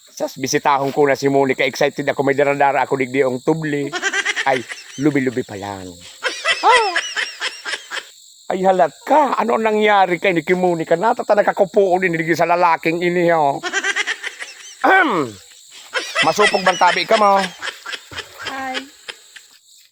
Sas, bisitahon ko na si Monica. Excited ako. May daradara ako digdi ang tubli. Ay, lubi-lubi pa lang. Ay, halat ka. Ano nangyari kay ni Monica? Natata nakakupuo din digdi sa lalaking ini, oh. Masupog bang tabi ka mo? Hi.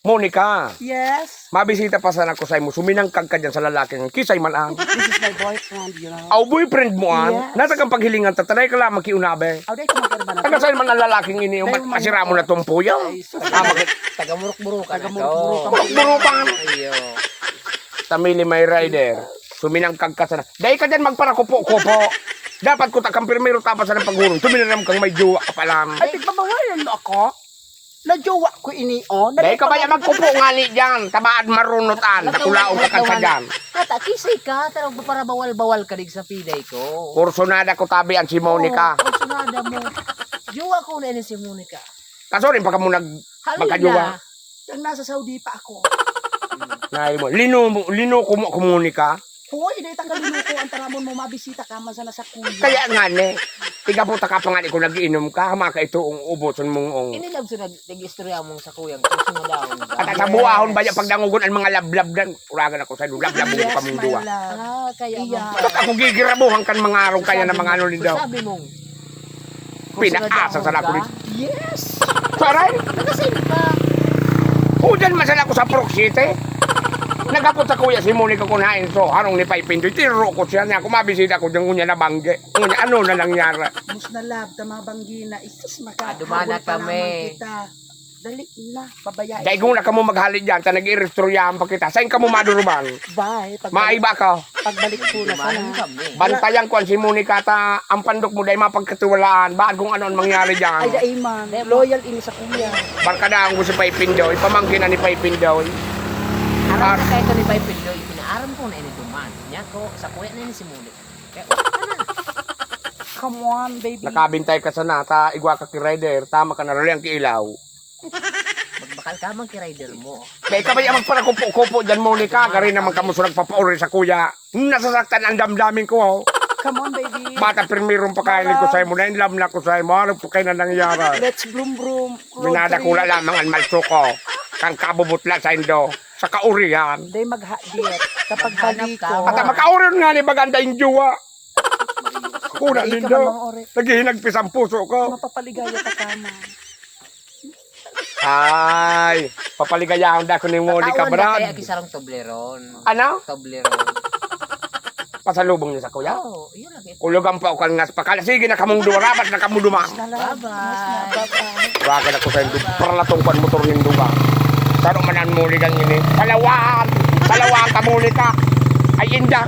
Monica, Yes. mabisita pa sana ko sa mo. Suminangkag ka dyan sa lalaking. Kisay man ang. This is my boyfriend, you know. Aw, boyfriend mo an. Yes. Natagang paghilingan tatanay ka lang makiunabe. Aw, day ko magkarba na. Taga saan man ang lalaking ini. Dahil man- Masira mo na tumpuyaw. Taga-muruk-murukan na to. Burukan. Ayo. Tamili may rider. Suminangkag ka sana. Dahil ka dyan magparakupo-kupo. Dapat ko takang pirmero tapos sa paghurong. Tuminaram kang may jowa ka pa lang. Ay, pagbabawalan mo ako. Najowa ko ini, oh. Dahil ka ba yan magkupo nga ni dyan. Tabaad marunutan. Katulaon ka kansa dyan. Kata, kisay ka. Tarong para bawal-bawal ka dig sa piday ko. Kursonada ko tabi ang si Monica. Oh, sunada mo. Jowa ko na ini si Monica. Kaso rin pa ka mo magkajowa. Yung nasa Saudi pa ako. Nahi mo. Lino ko Monica. Hoy, day tagalinuko ang taramon mo mabisita ka man sana sa kuya. Kaya nga ne. Tiga po taka pa nga ko nagiinom ka. Maka ito ang uboson mong ong. Inilab sa nag-istorya mong sa kuyang kung sunadaon ka. At sa buahon ba yung pagdangugon ang mga lablab dan. Uragan ako sa lablab mo ka mong duwa. Ah, kaya Iya. mo. Ba't ako gigirabuhan kan mga araw kaya na mga ano ni daw. Sabi mong. Pinakasa sa lako ni. Yes. Saray. Nakasin ka. Hudan masala ko sa proxite. Nagapot sa kuya si Monica kunain so harong ni Paipindoy. Tiro ko siya niya. Kumabisita ko dyan ngunya na bangge. Ngunya ano na nangyari. Mus na lab, tamabanggi na. Isus maka. Dumana kami. Dali na, pabayaan. Dahil kung na ka mo maghalit dyan, ta nag-irestoryahan pa kita. Saan ka mo maduruban? Bye. Maiba ka. Pagbalik ko na Dumanan sana. kami. Bantayan ko ang si Monica ta ang pandok mo dahil mapagkatiwalaan. Bakit kung ano ang mangyari Ay, dyan? daiman. Loyal ini sa kuya. Barkadaan ko si Paipindoy. Pamangkin na ni Paipindoy. Aram na kayo ni Bay Pindoy. Pinaaram ko na ini duman. Nya ko, sa kuya na ini si Monica. Kaya wala ka na. Come on, baby. Nakabintay ka sa nata. Igwa ka ki-rider. Tama ka na rin ang kiilaw. Magbakal ka man kay-rider mo. Kaya ka ba yung magparakupo-kupo dyan, Monica? Gari naman ka mo sa nagpapauri sa kuya. Nasasaktan ang damdamin ko, oh. Come on, baby. Bata pirmirong pakainin ko sa'yo mo. Nainlam na ko sa'yo mo. Harap po kayo na nangyari. Let's broom broom. Minada ko na lamang ang malsuko. Kang kabubutla sa indo. Sa kaurihan. Day magha-diet. Kapag balik Maghanap ko. ka. At makaurihan nga ni baganda yung juwa. Kuna Dali din ka daw. mamang ore. Naghihinagpis ang puso ko. Mapapaligaya ka kama. Ay, papaligayahan da ko ni Monica, Katawan na kaya Brad. kisarong tobleron. Ano? Tobleron. Pasalubong niya sa kuya? Oo, yun lang. Ulugan pa ako ngas pakala. Sige na kamong duwa. Rabat na kamong duma. Bye-bye. Bye-bye. Wagan ako sa indo. Para latungkan motor ng duwa. Pero manan muli kang ini. Salawaan. Salawaan ka muli ka. Ay inda.